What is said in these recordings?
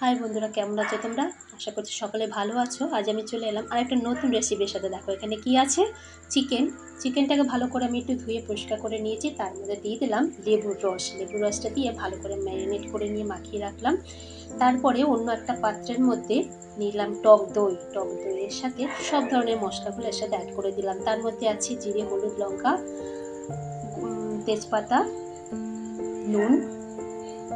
High বন্ধুরা, কেমন আছো তোমরা? আশা করছি সকলে ভালো আছো। আজ আমি চলে এলাম আর একটা নতুন রেসিপির সাথে। দেখো এখানে কি আছে। চিকেনটাকে ভালো করে আমি একটু ধুয়ে পরিষ্কার করে নিয়েছি। তার মধ্যে দিয়ে দিলাম লেবুর রসটা দিয়ে ভালো করে ম্যারিনেট করে নিয়ে মাখিয়ে রাখলাম। তারপরে অন্য একটা পাত্রের মধ্যে নিলাম টক দইয়ের সাথে সব ধরনের মশলাগুলো এর সাথে অ্যাড করে দিলাম। তার মধ্যে আছে জিরে, হলুদ, লঙ্কা, তেজপাতা, নুন।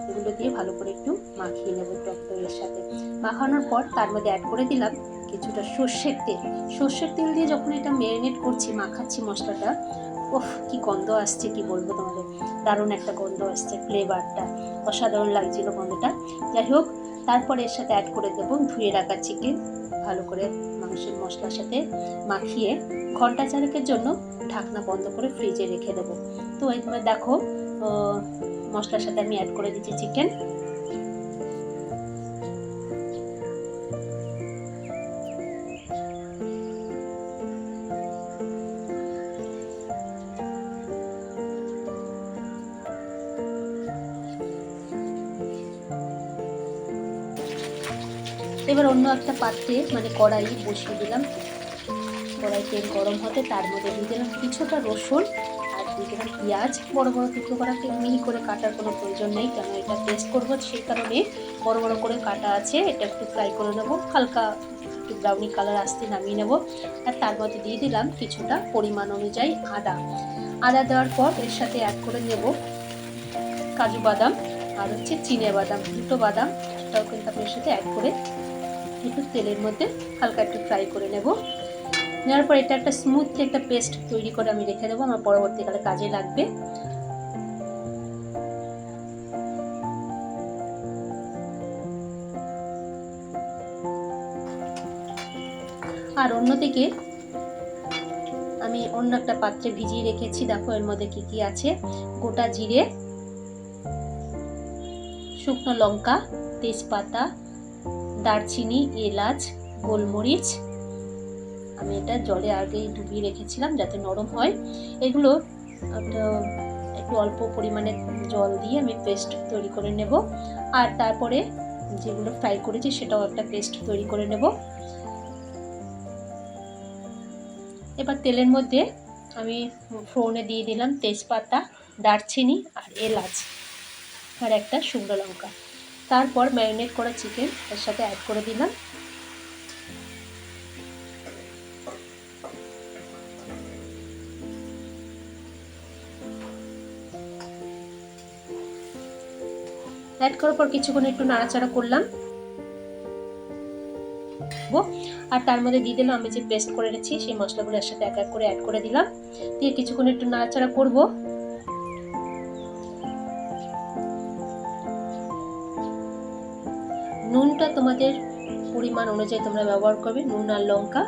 এগুলো দিয়ে ভালো করে একটু মাখিয়ে নেব টক দইয়ের সাথে। মাখানোর পর তার মধ্যে অ্যাড করে দিলাম কিছুটা সর্ষের তেল দিয়ে যখন এটা ম্যারিনেট করছি, মাখাচ্ছি মশলাটা, ওফ কি গন্ধ আসছে, কি বলবো তোমাদের। দারুণ একটা গন্ধ আসছে, ফ্লেভারটা অসাধারণ লাগছিল গন্ধটা। যাই হোক, তারপরে এর সাথে অ্যাড করে দেবো ধুয়ে রাখা চিকেন। ভালো করে মাংসের মশলার সাথে মাখিয়ে ঘন্টা চারেকের জন্য ঢাকনা বন্ধ করে ফ্রিজে রেখে দেবো। তো এই দেখো মশলার সাথে আমি অ্যাড করে দিচ্ছি চিকেন। এবার অন্য একটা পাত্রে কড়াই বসিয়ে দিলাম। কড়াই তেল গরম হতে তার মধ্যে দিয়ে দিলাম কিছুটা রসুন আর দিয়ে দিলাম পেঁয়াজ। বড় বড় টুকরো করা, মিহি করে কাটার কোনো প্রয়োজন নেই, কেন এটা পেস্ট করবো সেই কারণে বড় বড় করে কাটা আছে। এটা একটু ফ্রাই করে নেবো, হালকা একটু ব্রাউনি কালার আসতে নামিয়ে নেবো। আর তার মধ্যে দিয়ে দিলাম কিছুটা পরিমাণ অনুযায়ী আদা দেওয়ার পর এর সাথে অ্যাড করে নেব কাজু বাদাম আর চিনে বাদাম, দুটো বাদাম, সেটাও কিন্তু আমি এর সাথে অ্যাড করে একটু তেলের মধ্যে হালকা একটু ফ্রাই করে নেব। নেওয়ার পর এটা একটা স্মুথ একটা পেস্ট তৈরি করে আমি রেখে দেবো, আমার পরবর্তীকালে কাজে লাগবে। আর অন্যদিকে আমি অন্য একটা পাত্রে ভিজিয়ে রেখেছি। দেখো এর মধ্যে কি কি আছে। গোটা জিরে, শুকনো লঙ্কা, তেজপাতা, দারচিনি, এলাচ, গোলমরিচ। আমি এটা জলে আগেই ডুবিয়ে রেখেছিলাম যাতে নরম হয়। এগুলো একটু অল্প পরিমাণে জল দিয়ে আমি পেস্ট তৈরি করে নেব। আর তারপরে যেগুলো ফ্রাই করেছি সেটাও একটা পেস্ট তৈরি করে নেব। এবার তেলের মধ্যে আমি ফোড়নে দিয়ে দিলাম তেজপাতা, দারচিনি আর এলাচ আর একটা শুকনো লঙ্কা। তারপর ম্যারিনেট করা চিকেন এর সাথে অ্যাড করে দিলাম। অ্যাড করার পর কিছুক্ষণ একটু নাড়াচাড়া করলাম। আর তার মধ্যে দিয়ে দিলাম আমি যে পেস্ট করে রেখেছি সেই মশলাগুলো এর সাথে এক এক করে অ্যাড করে দিলাম। দিয়ে কিছুক্ষণ একটু নাড়াচাড়া করব। নুনটা তোমাদের পরিমাণ অনুযায়ী তোমরা ব্যবহার করবে, নুন আর লঙ্কা।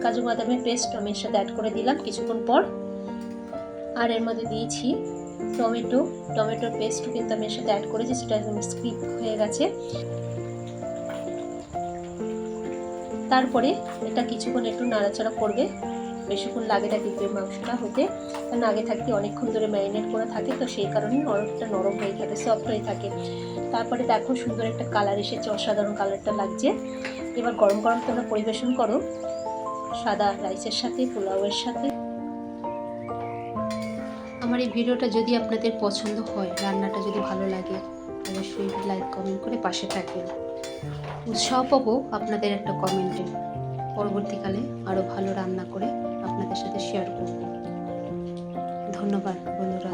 কাজু বাদামের পেস্ট আমি এর সাথে অ্যাড করে দিলাম কিছুক্ষণ পর। আর এর মধ্যে দিয়েছি টমেটোর পেস্টও কিন্তু আমি এর সাথে অ্যাড করেছি, সেটা স্কিপ হয়ে গেছে। তারপরে এটা কিছুক্ষণ একটু নাড়াচাড়া করবে, বেশিক্ষণ লাগে না কিন্তু এই মাংসটা হতে, কারণ আগে থাকতে অনেকক্ষণ ধরে ম্যারিনেট করা থাকে, তো সেই কারণে অনেকটা নরম হয়ে থাকে, সফট হয়ে থাকে। তারপরে দেখো সুন্দর একটা কালার এসেছে, অসাধারণ কালারটা লাগছে। এবার গরম গরম তোমরা পরিবেশন করো সাদা রাইসের সাথে, পোলাওয়ের সাথে। আমার এই ভিডিওটা যদি আপনাদের পছন্দ হয়, রান্নাটা যদি ভালো লাগে, অবশ্যই লাইক কমেন্ট করে পাশে থাকবেন। উৎসাহ পাবো আপনাদের একটা কমেন্টে। পরবর্তীকালে আরও ভালো রান্না করে আপনাদের সাথে শেয়ার করব। ধন্যবাদ বন্ধুরা।